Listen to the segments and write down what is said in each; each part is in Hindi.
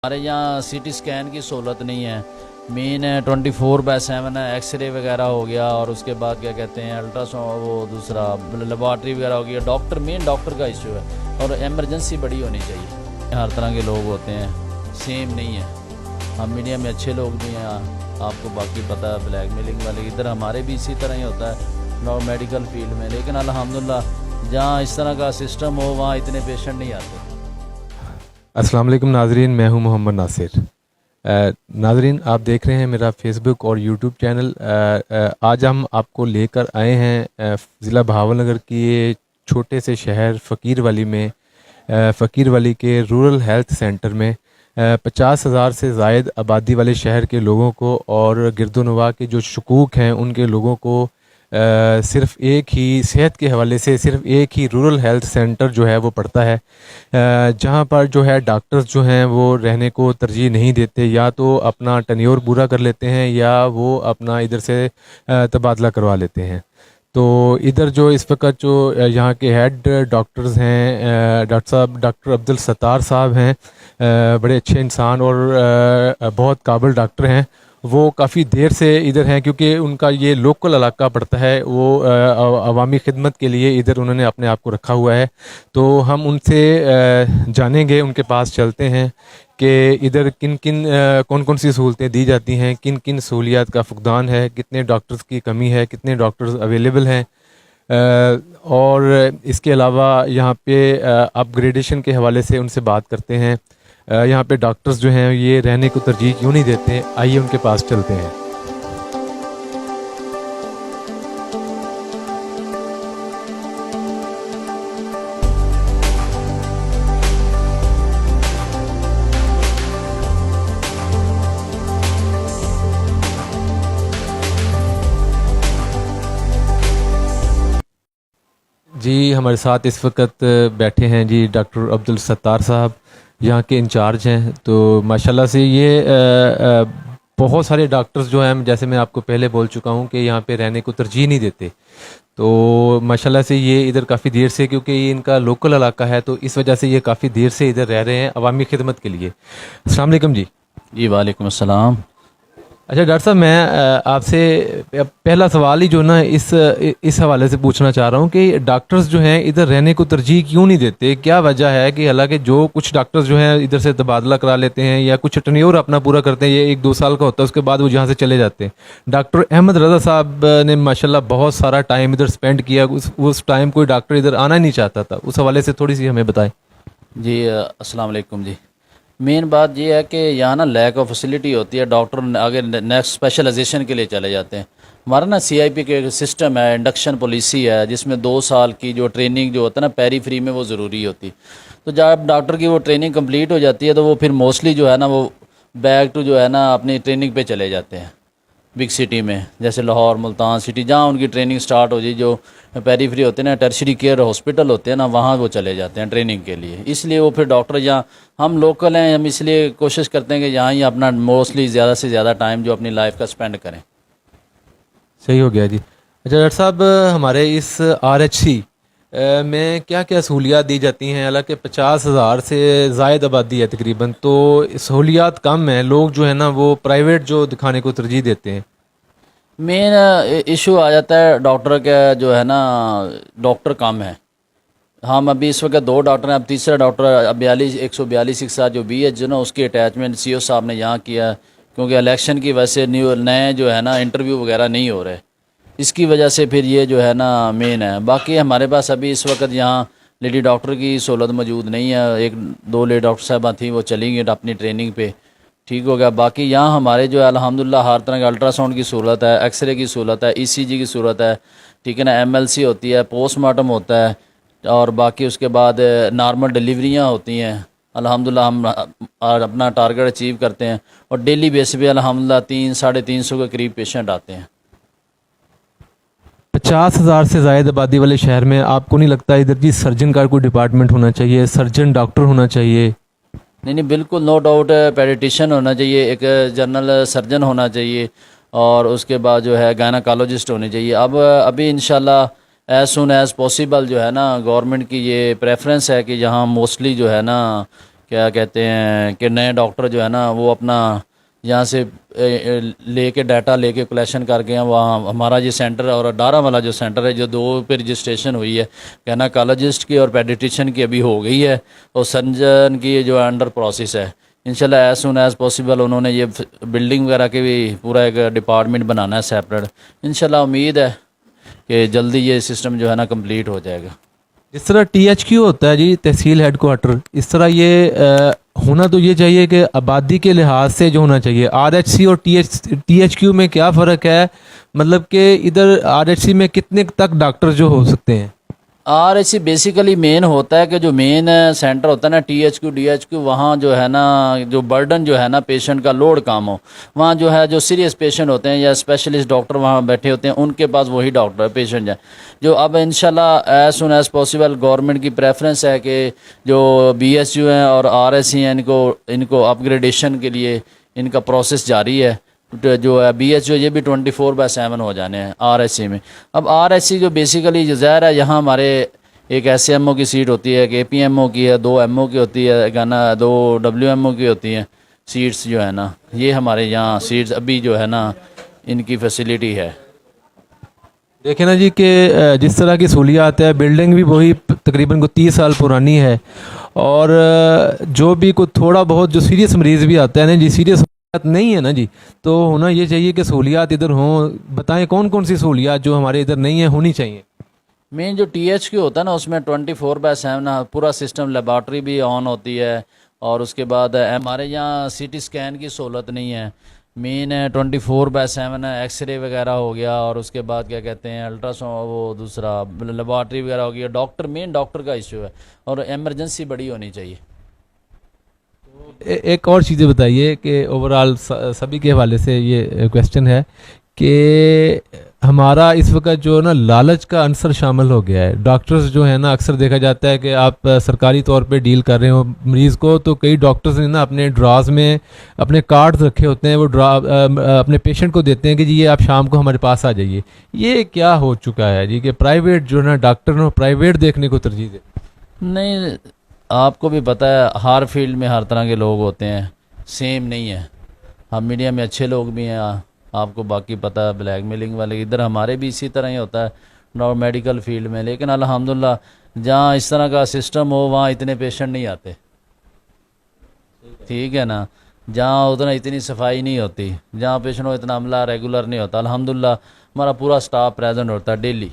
हमारे यहाँ सीटी स्कैन की सहूलत नहीं है। मेन है 24/7 है, एक्सरे वगैरह हो गया और उसके बाद क्या कहते हैं अल्ट्रासाउंड, वो दूसरा लेबॉर्ट्री वगैरह हो गया। डॉक्टर मेन डॉक्टर का इशू है और एमरजेंसी बड़ी होनी चाहिए। हर तरह के लोग होते हैं, सेम नहीं है। हम मीडिया में अच्छे लोग भी हैं, आपको बाकी पता है ब्लैक मेलिंग वाले। इधर हमारे भी इसी तरह ही होता है मेडिकल फील्ड में, लेकिन अल्हम्दुलिल्लाह जहाँ इस तरह का सिस्टम हो वहाँ इतने पेशेंट नहीं आते। अस्सलाम वालेकुम नाजरीन, मैं हूं मोहम्मद नासिर। नाजरीन, आप देख रहे हैं मेरा फेसबुक और यूट्यूब चैनल। आज हम आपको लेकर आए हैं ज़िला भावलनगर की ये छोटे से शहर फ़कीरवली में, फ़कीरवली के रूरल हेल्थ सेंटर में 50,000 से ज़ायद आबादी वाले शहर के लोगों को और गिरदोनवा के जो शकूक हैं उनके लोगों को सिर्फ़ एक ही सेहत के हवाले से सिर्फ एक ही रूरल हेल्थ सेंटर जो है वो पड़ता है, जहाँ पर जो है डॉक्टर्स जो हैं वो रहने को तरजीह नहीं देते। या तो अपना टन्योर पूरा कर लेते हैं या वो अपना इधर से तबादला करवा लेते हैं। तो इधर जो इस वक्त जो यहाँ के हेड डॉक्टर्स हैं, डॉक्टर साहब डॉक्टर अब्दुल सत्तार साहब हैं, बड़े अच्छे इंसान और बहुत काबिल डॉक्टर हैं। वो काफ़ी देर से इधर हैं क्योंकि उनका ये लोकल इलाका पड़ता है। वो अवामी खिदमत के लिए इधर उन्होंने अपने आप को रखा हुआ है। तो हम उनसे जानेंगे, उनके पास चलते हैं कि इधर किन किन कौन कौन सी सहूलतें दी जाती हैं, किन किन सहूलियात का फुकदान है, कितने डॉक्टर्स की कमी है, कितने डॉक्टर्स अवेलेबल हैं। और इसके अलावा यहाँ पे अपग्रेडेशन के हवाले से उनसे बात करते हैं। यहाँ पे डॉक्टर्स जो हैं ये रहने को तरजीह क्यों नहीं देते, आइए उनके पास चलते हैं। जी, हमारे साथ इस वक्त बैठे हैं जी डॉक्टर अब्दुल सत्तार साहब, यहाँ के इंचार्ज हैं। तो माशाल्लाह से ये बहुत सारे डॉक्टर्स जो हैं, जैसे मैं आपको पहले बोल चुका हूँ कि यहाँ पे रहने को तरजीह नहीं देते। तो माशाल्लाह से ये इधर काफ़ी देर से, क्योंकि ये इनका लोकल इलाका है तो इस वजह से ये काफ़ी देर से इधर रह रहे हैं अवामी खिदमत के लिए। अस्सलाम वालेकुम जी। जी वालेकुम अस्सलाम। अच्छा डॉक्टर साहब, मैं आपसे पहला सवाल ही जो ना इस हवाले से पूछना चाह रहा हूँ कि डॉक्टर्स जो हैं इधर रहने को तरजीह क्यों नहीं देते, क्या वजह है? कि हालांकि जो कुछ डॉक्टर्स जो हैं इधर से तबादला करा लेते हैं या कुछ टन्योर अपना पूरा करते हैं, ये 1-2 साल का होता है, उसके बाद वो यहाँ से चले जाते हैं। डॉक्टर अहमद रज़ा साहब ने माशाल्लाह बहुत सारा टाइम इधर स्पेंड किया, उस टाइम कोई डॉक्टर इधर आना नहीं चाहता था। उस हवाले से थोड़ी सी हमें बताएं। जी अस्सलाम वालेकुम जी। मेन बात ये है कि यहाँ ना लैक ऑफ फैसिलिटी होती है, डॉक्टर आगे नेक्स्ट स्पेशलाइजेशन के लिए चले जाते हैं। हमारा ना सीआईपी के सिस्टम है, इंडक्शन पॉलिसी है, जिसमें 2 साल की जो ट्रेनिंग जो होता है ना पेरी फ्री में, वो ज़रूरी होती। तो जब डॉक्टर की वो ट्रेनिंग कंप्लीट हो जाती है तो वो फिर मोस्टली जो है ना वो बैक टू जो है ना अपनी ट्रेनिंग पे चले जाते हैं बिग सिटी में, जैसे लाहौर, मुल्तान सिटी, जहाँ उनकी ट्रेनिंग स्टार्ट हो जाए। जो पेरी फ्री होते हैं ना, टर्शरी केयर हॉस्पिटल होते हैं ना, वहाँ वो चले जाते हैं ट्रेनिंग के लिए। इसलिए वो फिर डॉक्टर यहाँ, हम लोकल हैं, हम इसलिए कोशिश करते हैं कि यहाँ ही अपना मोस्टली ज़्यादा से ज़्यादा टाइम जो अपनी लाइफ का स्पेंड करें। सही हो गया जी। अच्छा डॉक्टर साहब, हमारे इस RHC में क्या क्या सहूलियात दी जाती हैं? हालांकि 50,000 से ज़ायद आबादी है तकरीबन, तो सहूलियात कम हैं, लोग जो है ना वो प्राइवेट जो दिखाने को तरजीह देते हैं। मेन इशू आ जाता है डॉक्टर का जो है ना, डॉक्टर कम है। हम अभी इस वक्त 2 डॉक्टर हैं, अब तीसरा डॉक्टर 142 के साथ जो BH जो ना उसकी अटैचमेंट CO साहब ने यहाँ किया, क्योंकि इलेक्शन की वजह से नए जो है ना इंटरव्यू वगैरह नहीं हो रहे, इसकी वजह से फिर ये जो है ना मेन है। बाकी हमारे पास अभी इस वक्त यहाँ लेडी डॉक्टर की सहूलत मौजूद नहीं है। 1-2 लेडी डॉक्टर साहबा थी, वो चली गई अपनी ट्रेनिंग पे, ठीक हो गया। बाकी यहाँ हमारे जो है अल्हम्दुलिल्लाह हर तरह का अल्ट्रासाउंड की सहूलत है, एक्सरे की सहूलत है, ECG की सहूलत है, ठीक है ना, MLC होती है, पोस्टमार्टम होता है, और बाकी उसके बाद नॉर्मल डिलीवरियाँ होती हैं। अल्हम्दुलिल्लाह हम अपना टारगेट अचीव करते हैं और डेली बेस पे अल्हम्दुलिल्लाह 300-350 के करीब पेशेंट आते हैं। 50,000 से ज़ायद आबादी वाले शहर में आपको नहीं लगता इधर जी सर्जन का कोई डिपार्टमेंट होना चाहिए, सर्जन डॉक्टर होना चाहिए? नहीं नहीं, बिल्कुल नो डाउट, पेडिटिशन होना चाहिए, एक जनरल सर्जन होना चाहिए, और उसके बाद जो है गायनाकोलॉजिस्ट होने चाहिए। अब अभी इंशाल्लाह एज़ सुन एज़ पॉसिबल जो है ना गवर्नमेंट की ये प्रेफरेंस है कि यहाँ मोस्टली जो है ना क्या कहते हैं कि नए डॉक्टर जो है ना वो अपना यहाँ से लेके डाटा लेके कलेक्शन करके हैं वहाँ हमारा ये सेंटर और डारा वाला जो सेंटर है जो 2 पे रजिस्ट्रेशन हुई है गायनेकोलॉजिस्ट की और पेडिट्रिशियन की अभी हो गई है और सर्जन की जो अंडर प्रोसेस है। इंशाल्लाह एज सुन एज़ पॉसिबल उन्होंने ये बिल्डिंग वगैरह के भी पूरा एक डिपार्टमेंट बनाना है सेपरेट। इंशाल्लाह उम्मीद है कि जल्दी ये सिस्टम जो है ना कंप्लीट हो जाएगा। जिस तरह THQ होता है जी, तहसील हेडक्वार्टर, इस तरह ये होना तो ये चाहिए कि आबादी के लिहाज से जो होना चाहिए। RHC और THQ में क्या फ़र्क है, मतलब कि इधर RHC में कितने तक डॉक्टर जो हो सकते हैं? RHC बेसिकली मेन होता है कि जो मेन सेंटर होता है ना THQ DHQ वहाँ जो है ना जो बर्डन जो है ना पेशेंट का लोड काम हो, वहाँ जो है जो सीरियस पेशेंट होते हैं या स्पेशलिस्ट डॉक्टर वहाँ बैठे होते हैं उनके पास वही डॉक्टर पेशेंट जाए। जो अब इंशाल्लाह as soon as possible government की प्रेफरेंस है कि जो BHU हैं और RHC हैं इनको अपग्रेडेशन के लिए इनका प्रोसेस जारी है। जो है BHU ये भी 24/7 हो जाने हैं RHC में। अब RHC जो बेसिकली जो ज़ाहिर है यहाँ हमारे एक SMO की सीट होती है, एक APMO की है, 2 MO की होती है, एक ना 2 WMO की होती हैं सीट्स जो है ना, ये हमारे यहाँ सीट्स अभी जो है ना इनकी फैसिलिटी है। देखें ना जी कि जिस तरह की सहूलियात है, बिल्डिंग भी वही तकरीबन को 30 साल पुरानी है और जो भी कोई थोड़ा बहुत जो सीरियस मरीज़ भी आता है ना जी, सीरियस नहीं है ना जी, तो होना ये चाहिए कि सहूलियात इधर हों। बताएं कौन कौन सी सहूलियात जो हमारे इधर नहीं है होनी चाहिए? मेन जो THQ होता है ना उसमें 24/7 पूरा सिस्टम, लेबॉर्ट्री भी ऑन होती है और उसके बाद हमारे यहाँ CT स्कैन की सहूलत नहीं है। मेन है 24/7 एक्सरे वगैरह हो गया और उसके बाद क्या कहते हैं अल्ट्रासाउंड, वो दूसरा लेबॉर्ट्री वगैरह हो गया। डॉक्टर मेन डॉक्टर का इशू है और एमरजेंसी बड़ी होनी चाहिए। एक और चीज़ें बताइए कि ओवरऑल सभी के हवाले से ये क्वेश्चन है कि हमारा इस वक्त जो ना लालच का अंसर शामिल हो गया है। डॉक्टर्स जो है ना, अक्सर देखा जाता है कि आप सरकारी तौर पे डील कर रहे हो मरीज़ को, तो कई डॉक्टर्स ने ना अपने ड्राज में अपने कार्ड्स रखे होते हैं, वो अपने पेशेंट को देते हैं कि जी ये आप शाम को हमारे पास आ जाइए। ये क्या हो चुका है जी कि प्राइवेट जो है ना डॉक्टर ने प्राइवेट देखने को तरजीह दे? नहीं, आपको भी पता है हर फील्ड में हर तरह के लोग होते हैं, सेम नहीं है। हम मीडिया में अच्छे लोग भी हैं, आपको बाकी पता है ब्लैकमेलिंग वाले, इधर हमारे भी इसी तरह ही होता है नॉन मेडिकल फील्ड में। लेकिन अल्हम्दुलिल्लाह जहाँ इस तरह का सिस्टम हो वहाँ इतने पेशेंट नहीं आते, ठीक है ना। जहाँ उतना इतनी सफाई नहीं होती, जहाँ पेशेंट हो इतना अमला रेगुलर नहीं होता। अल्हम्दुलिल्लाह हमारा पूरा स्टाफ प्रेजेंट होता है डेली।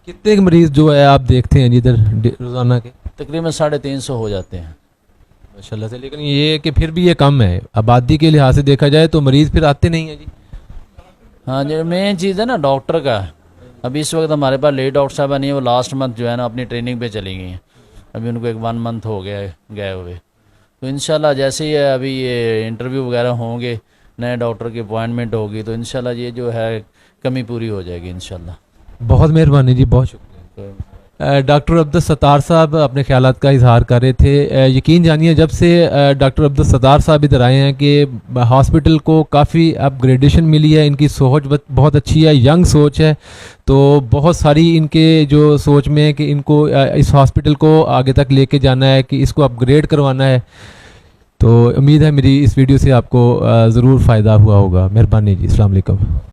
कितने मरीज़ जो है आप देखते हैं जिधर रोज़ाना के? तकरीबन 350 हो जाते हैं माशाल्लाह से। लेकिन ये कि फिर भी ये कम है, आबादी के लिहाज से देखा जाए तो मरीज़ फिर आते नहीं हैं जी। हाँ जी, मेन चीज़ है ना डॉक्टर का। अभी इस वक्त हमारे पास लेडी डॉक्टर साहब नहीं है, वो लास्ट मंथ जो है ना अपनी ट्रेनिंग पे चली गई हैं। अभी उनको 1 मंथ हो गया है गए हुए। तो इंशाल्लाह जैसे ही अभी ये इंटरव्यू वगैरह होंगे, नए डॉक्टर की अपॉइंटमेंट होगी, तो इंशाल्लाह ये जो है कमी पूरी हो जाएगी इंशाल्लाह। बहुत मेहरबानी जी, बहुत शुक्रिया। डॉक्टर अब्दुल सत्तार साहब अपने ख्यालात का इजहार कर रहे थे। यकीन जानिए जब से डॉक्टर अब्दुल सत्तार साहब इधर आए हैं कि हॉस्पिटल को काफ़ी अपग्रेडेशन मिली है। इनकी सोच बहुत अच्छी है, यंग सोच है, तो बहुत सारी इनके जो सोच में है कि इनको इस हॉस्पिटल को आगे तक लेके जाना है, कि इसको अपग्रेड करवाना है। तो उम्मीद है मेरी इस वीडियो से आपको ज़रूर फ़ायदा हुआ होगा। मेहरबानी जी, अस्सलाम वालेकुम।